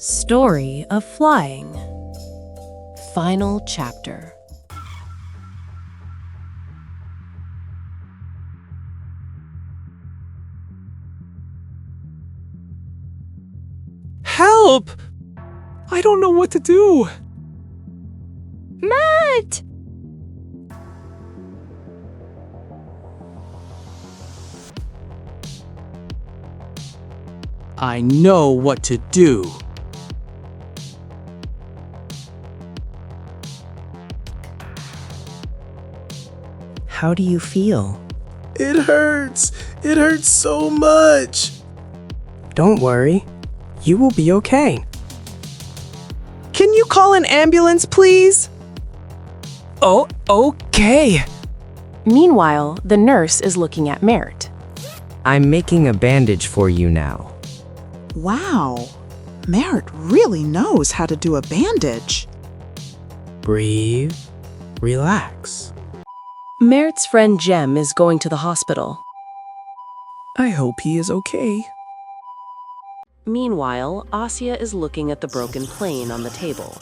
Story of Flying. Final chapter. Help! I don't know what to do. Mert! I know what to do. How do you feel? It hurts. It hurts so much. Don't worry. You will be okay. Can you call an ambulance, please? Oh, okay. Meanwhile, the nurse is looking at Mert. I'm making a bandage for you now. Wow, Mert really knows how to do a bandage. Breathe. Relax. Mert's friend Jem is going to the hospital. I hope he is okay. Meanwhile, Asya is looking at the broken plane on the table.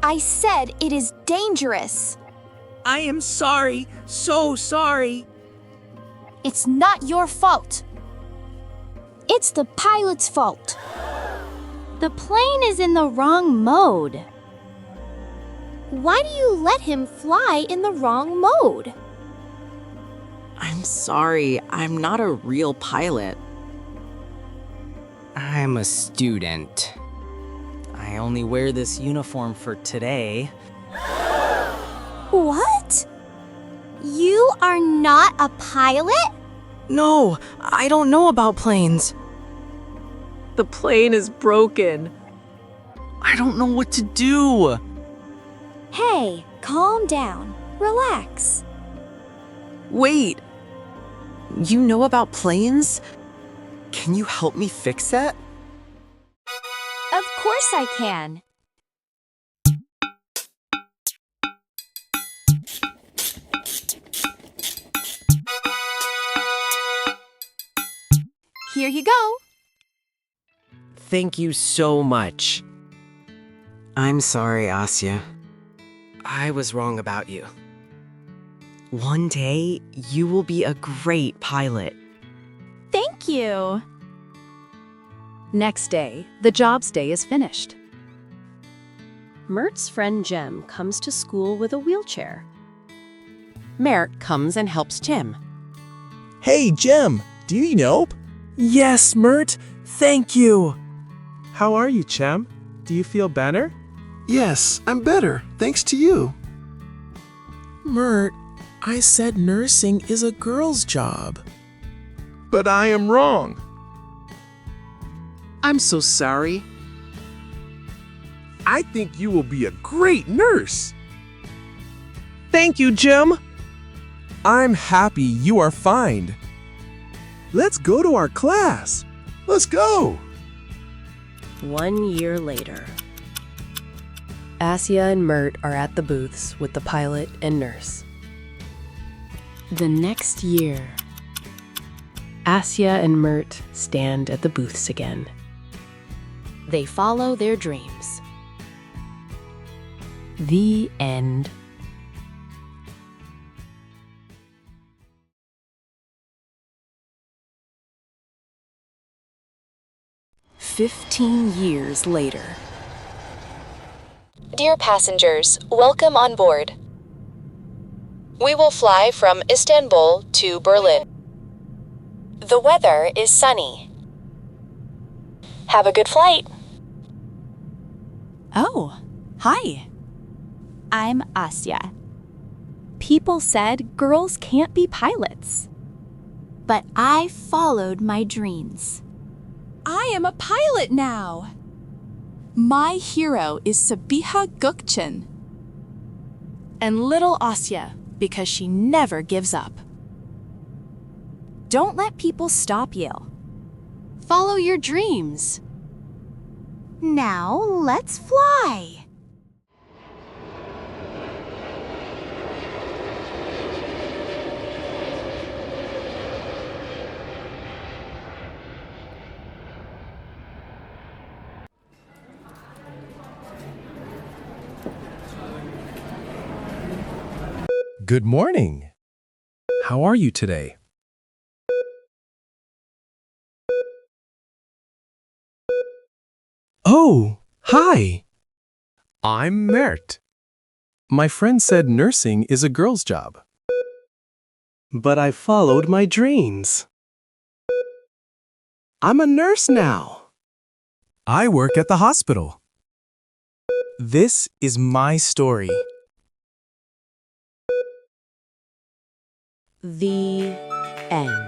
I said it is dangerous. I am sorry, so sorry. It's not your fault. It's the pilot's fault. The plane is in the wrong mode. Why do you let him fly in the wrong mode? I'm sorry, I'm not a real pilot. I'm a student. I only wear this uniform for today. What? You are not a pilot? No, I don't know about planes. The plane is broken. I don't know what to do. Hey, calm down. Relax. Wait, you know about planes? Can you help me fix that? Of course I can. Here you go. Thank you so much. I'm sorry, Asya. I was wrong about you. One day, you will be a great pilot. Thank you. Next day, the jobs day is finished. Mert's friend Jem comes to school with a wheelchair. Mert comes and helps Tim. Hey, Jem, do you need help? Yes, Mert. Thank you. How are you, Chem? Do you feel better? Yes, I'm better, thanks to you. Mert, I said nursing is a girl's job. But I am wrong. I'm so sorry. I think you will be a great nurse. Thank you, Jim. I'm happy you are fine. Let's go to our class. Let's go. 1 year later. Asya and Mert are at the booths with the pilot and nurse. The next year, Asya and Mert stand at the booths again. They follow their dreams. The end. "15 years later. Dear passengers, welcome on board. We will fly from Istanbul to Berlin. The weather is sunny. Have a good flight." Oh, hi. I'm Asya. People said girls can't be pilots. But I followed my dreams. I am a pilot now. My hero is Sabiha Gökçen. And little Asya, because she never gives up. Don't let people stop you. Follow your dreams. Now let's fly. Good morning. How are you today? Oh, hi. I'm Mert. My friend said nursing is a girl's job. But I followed my dreams. I'm a nurse now. I work at the hospital. This is my story. The end.